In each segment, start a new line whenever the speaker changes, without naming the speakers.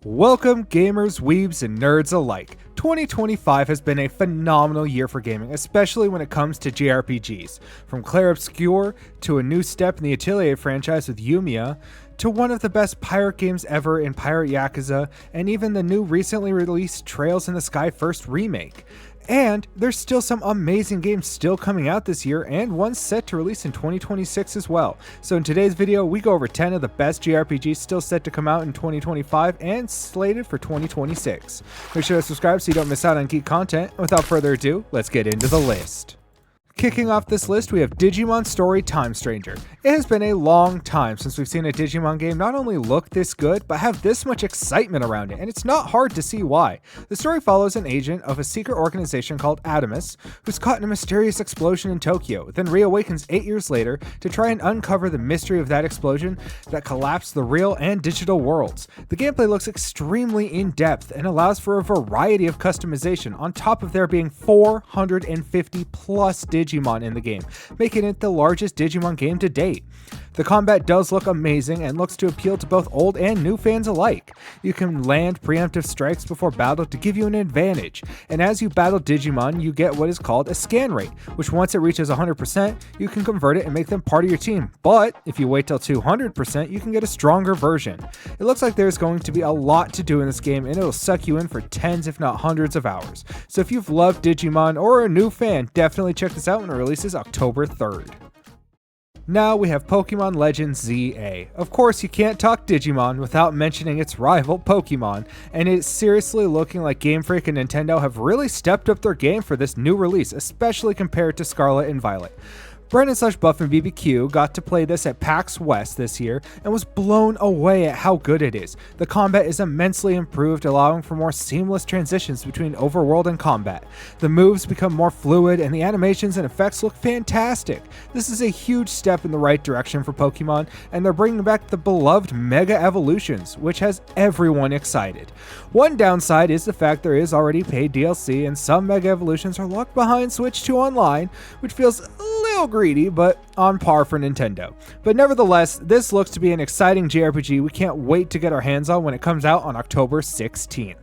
Welcome gamers, weebs, and nerds alike. 2025 has been a phenomenal year for gaming, especially when it comes to JRPGs. From Clair Obscur to a new step in the Atelier franchise with Yumiya, to one of the best pirate games ever in Pirate Yakuza, and even the new recently released Trails in the Sky First remake. And there's still some amazing games still coming out this year, and one set to release in 2026 as well. So in today's video, we go over 10 of the best JRPGs still set to come out in 2025 and slated for 2026. Make sure to subscribe so you don't miss out on geek content. Without further ado, let's get into the list. Kicking off this list, we have Digimon Story Time Stranger. It has been a long time since we've seen a Digimon game not only look this good, but have this much excitement around it, and it's not hard to see why. The story follows an agent of a secret organization called Adamus, who's caught in a mysterious explosion in Tokyo, then reawakens 8 years later to try and uncover the mystery of that explosion that collapsed the real and digital worlds. The gameplay looks extremely in-depth and allows for a variety of customization, on top of there being 450 plus Digimon in the game, making it the largest Digimon game to date. The combat does look amazing and looks to appeal to both old and new fans alike. You can land preemptive strikes before battle to give you an advantage, and as you battle Digimon, you get what is called a scan rate, which once it reaches 100%, you can convert it and make them part of your team, but if you wait till 200%, you can get a stronger version. It looks like there's going to be a lot to do in this game, and it'll suck you in for tens if not hundreds of hours. So if you've loved Digimon or are a new fan, definitely check this out when it releases October 3rd. Now we have Pokemon Legends ZA. Of course, you can't talk Digimon without mentioning its rival, Pokemon, and it's seriously looking like Game Freak and Nintendo have really stepped up their game for this new release, especially compared to Scarlet and Violet. Brennan/Buff and BBQ got to play this at PAX West this year and was blown away at how good it is. The combat is immensely improved, allowing for more seamless transitions between overworld and combat. The moves become more fluid and the animations and effects look fantastic. This is a huge step in the right direction for Pokemon, and they're bringing back the beloved Mega Evolutions, which has everyone excited. One downside is the fact there is already paid DLC and some Mega Evolutions are locked behind Switch 2 Online, which feels a little greedy, but on par for Nintendo. But nevertheless, this looks to be an exciting JRPG we can't wait to get our hands on when it comes out on October 16th.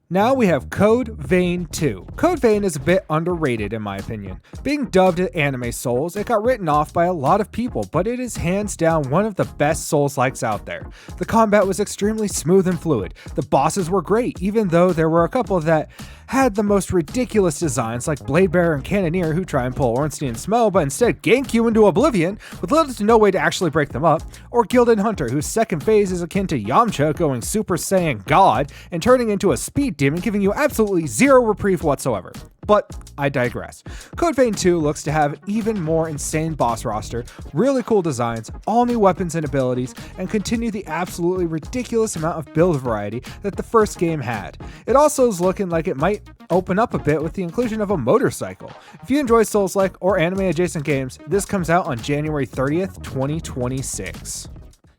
Now we have Code Vein 2. Code Vein is a bit underrated in my opinion. Being dubbed Anime Souls, it got written off by a lot of people, but it is hands down one of the best Souls-likes out there. The combat was extremely smooth and fluid. The bosses were great, even though there were a couple that had the most ridiculous designs like Blade Bearer and Cannoneer who try and pull Ornstein Smell but instead gank you into oblivion with little to no way to actually break them up, or Gilded Hunter whose second phase is akin to Yamcha going Super Saiyan God and turning into a speed demon, giving you absolutely zero reprieve whatsoever. But I digress. Code Vein 2 looks to have an even more insane boss roster, really cool designs, all new weapons and abilities, and continue the absolutely ridiculous amount of build variety that the first game had. It also is looking like it might open up a bit with the inclusion of a motorcycle. If you enjoy Souls-like or anime adjacent games, this comes out on January 30th, 2026.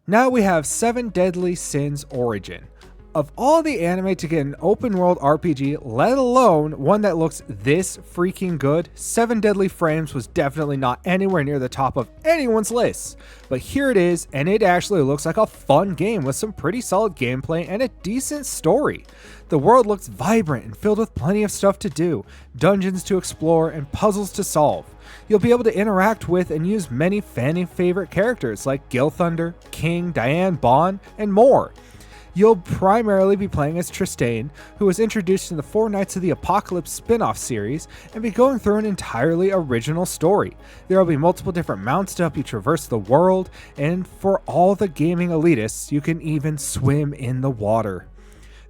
Now we have 7 Deadly Sins Origin. Of all the anime to get an open world RPG, let alone one that looks this freaking good, 7 Deadly Frames was definitely not anywhere near the top of anyone's list. But here it is, and it actually looks like a fun game with some pretty solid gameplay and a decent story. The world looks vibrant and filled with plenty of stuff to do, dungeons to explore, and puzzles to solve. You'll be able to interact with and use many fan favorite characters like Gil Thunder, King, Diane, Bond, and more. You'll primarily be playing as Tristane, who was introduced in the Four Knights of the Apocalypse spin-off series, and be going through an entirely original story. There will be multiple different mounts to help you traverse the world, and for all the gaming elitists, you can even swim in the water.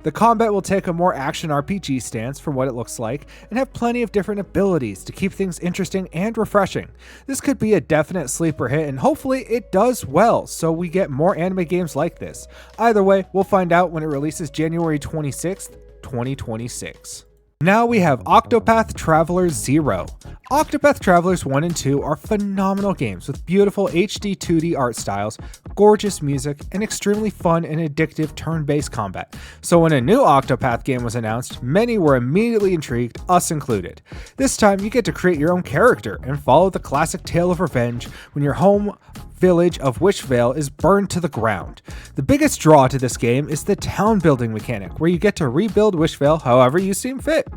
The combat will take a more action RPG stance from what it looks like, and have plenty of different abilities to keep things interesting and refreshing. This could be a definite sleeper hit, and hopefully it does well, so we get more anime games like this. Either way, we'll find out when it releases January 26th, 2026. Now we have Octopath Traveler 0. Octopath Travelers 1 and 2 are phenomenal games with beautiful HD 2D art styles, gorgeous music, and extremely fun and addictive turn-based combat. So when a new Octopath game was announced, many were immediately intrigued, us included. This time you get to create your own character and follow the classic tale of revenge when your home village of Wishvale is burned to the ground. The biggest draw to this game is the town building mechanic, where you get to rebuild Wishvale however you seem fit.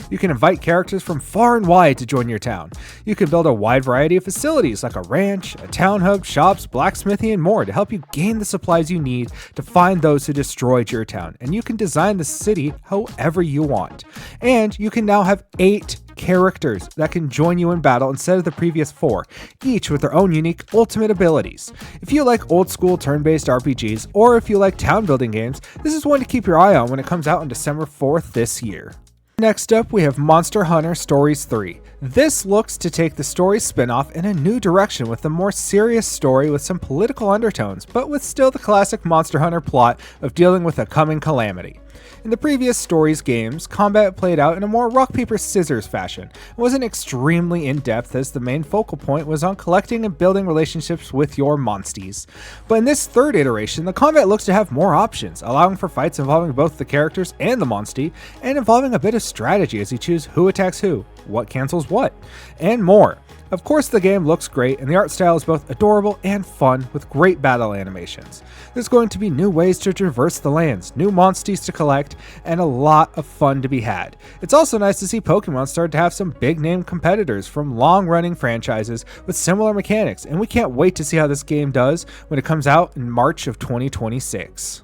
You can invite characters from far and wide to join your town. You can build a wide variety of facilities like a ranch, a town hub, shops, blacksmithing, and more to help you gain the supplies you need to find those who destroyed your town. And you can design the city however you want. And you can now have 8 characters that can join you in battle instead of the previous 4, each with their own unique ultimate abilities. If you like old school turn-based RPGs, or if you like town building games, this is one to keep your eye on when it comes out on December 4th this year. Next up, we have Monster Hunter Stories 3. This looks to take the story spin-off in a new direction with a more serious story with some political undertones, but with still the classic Monster Hunter plot of dealing with a coming calamity. In the previous Stories games, combat played out in a more rock-paper-scissors fashion. It wasn't extremely in-depth as the main focal point was on collecting and building relationships with your monsties. But in this third iteration, the combat looks to have more options, allowing for fights involving both the characters and the monstie, and involving a bit of strategy as you choose who attacks who, what cancels what, and more. Of course, the game looks great, and the art style is both adorable and fun with great battle animations. There's going to be new ways to traverse the lands, new monsties to collect, and a lot of fun to be had. It's also nice to see Pokemon start to have some big-name competitors from long-running franchises with similar mechanics, and we can't wait to see how this game does when it comes out in March of 2026.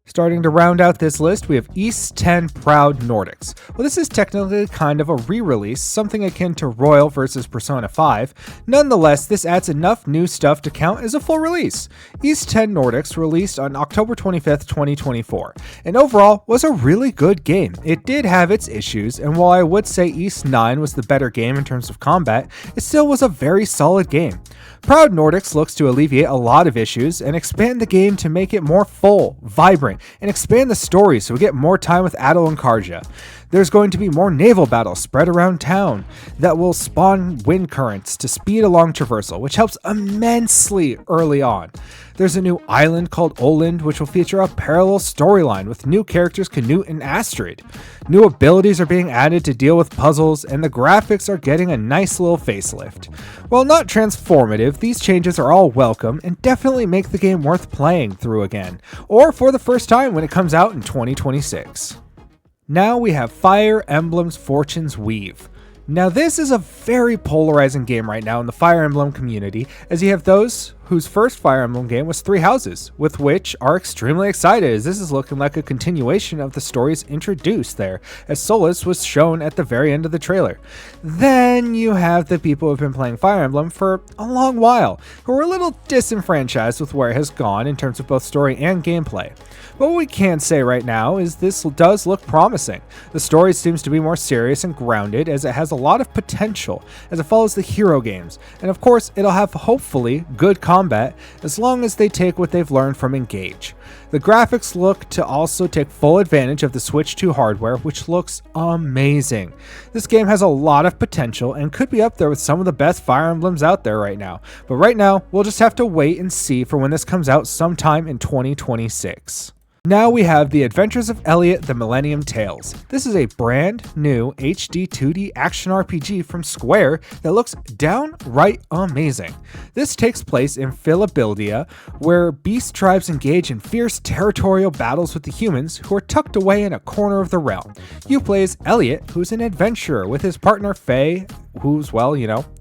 Starting to round out this list, we have Ys 10 Proud Nordics. Well, this is technically kind of a re-release, something akin to Royal vs. Persona 5. Nonetheless, this adds enough new stuff to count as a full release. Ys 10 Nordics released on October 25th, 2024, and overall was a really good game. It did have its issues, and while I would say Ys 9 was the better game in terms of combat, it still was a very solid game. Proud Nordics looks to alleviate a lot of issues and expand the game to make it more full, vibrant, and expand the story so we get more time with Adel and Karja. There's going to be more naval battles spread around town that will spawn wind currents to speed along traversal, which helps immensely early on. There's a new island called Oland, which will feature a parallel storyline with new characters Canute and Astrid. New abilities are being added to deal with puzzles, and the graphics are getting a nice little facelift. While not transformative, these changes are all welcome and definitely make the game worth playing through again, or for the first time when it comes out in 2026. Now we have Fire Emblem's Fortune's Weave. Now this is a very polarizing game right now in the Fire Emblem community, as you have those whose first Fire Emblem game was Three Houses, with which are extremely excited as this is looking like a continuation of the stories introduced there, as Solus was shown at the very end of the trailer. Then you have the people who have been playing Fire Emblem for a long while, who are a little disenfranchised with where it has gone in terms of both story and gameplay. But what we can say right now is this does look promising. The story seems to be more serious and grounded, as it has a lot of potential, as it follows the hero games, and of course it'll have hopefully good combat as long as they take what they've learned from Engage. The graphics look to also take full advantage of the Switch 2 hardware, which looks amazing. This game has a lot of potential and could be up there with some of the best Fire Emblems out there right now, but right now we'll just have to wait and see for when this comes out sometime in 2026. Now we have The Adventures of Elliot: The Millennium Tales. This is a brand new HD 2D action RPG from Square that looks downright amazing. This takes place in Philabilidia, where beast tribes engage in fierce territorial battles with the humans who are tucked away in a corner of the realm. You play as Elliot, who's an adventurer with his partner Faye, who's, well,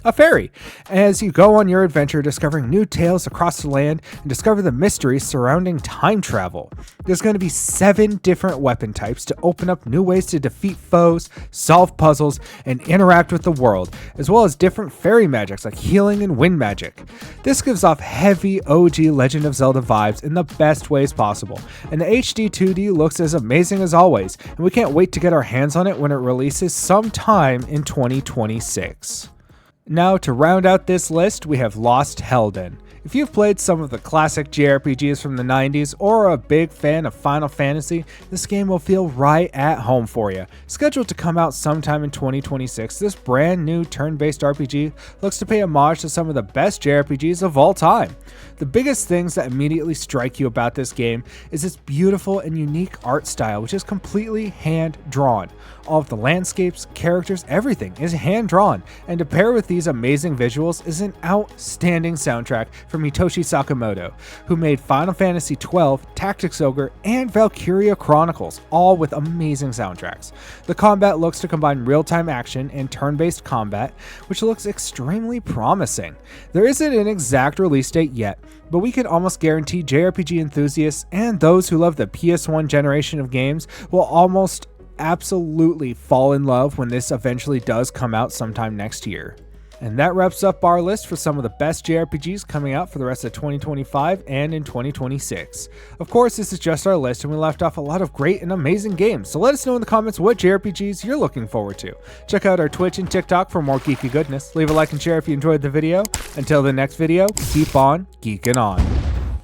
a fairy, as you go on your adventure discovering new tales across the land and discover the mysteries surrounding time travel. There's going to be 7 different weapon types to open up new ways to defeat foes, solve puzzles, and interact with the world, as well as different fairy magics like healing and wind magic. This gives off heavy OG Legend of Zelda vibes in the best ways possible, and the HD 2D looks as amazing as always, and we can't wait to get our hands on it when it releases sometime in 2026. Now to round out this list, we have Lost Helden. If you've played some of the classic JRPGs from the 90s or are a big fan of Final Fantasy, this game will feel right at home for you. Scheduled to come out sometime in 2026, this brand new turn-based RPG looks to pay homage to some of the best JRPGs of all time. The biggest things that immediately strike you about this game is its beautiful and unique art style, which is completely hand-drawn. All of the landscapes, characters, everything is hand-drawn, and to pair with these amazing visuals is an outstanding soundtrack from Hitoshi Sakamoto, who made Final Fantasy XII, Tactics Ogre, and Valkyria Chronicles, all with amazing soundtracks. The combat looks to combine real-time action and turn-based combat, which looks extremely promising. There isn't an exact release date yet, but we can almost guarantee JRPG enthusiasts and those who love the PS1 generation of games will almost absolutely fall in love when this eventually does come out sometime next year. And that wraps up our list for some of the best JRPGs coming out for the rest of 2025 and in 2026. Of course, this is just our list and we left off a lot of great and amazing games, so let us know in the comments what JRPGs you're looking forward to. Check out our Twitch and TikTok for more geeky goodness. Leave a like and share if you enjoyed the video. Until the next video, keep on geeking on.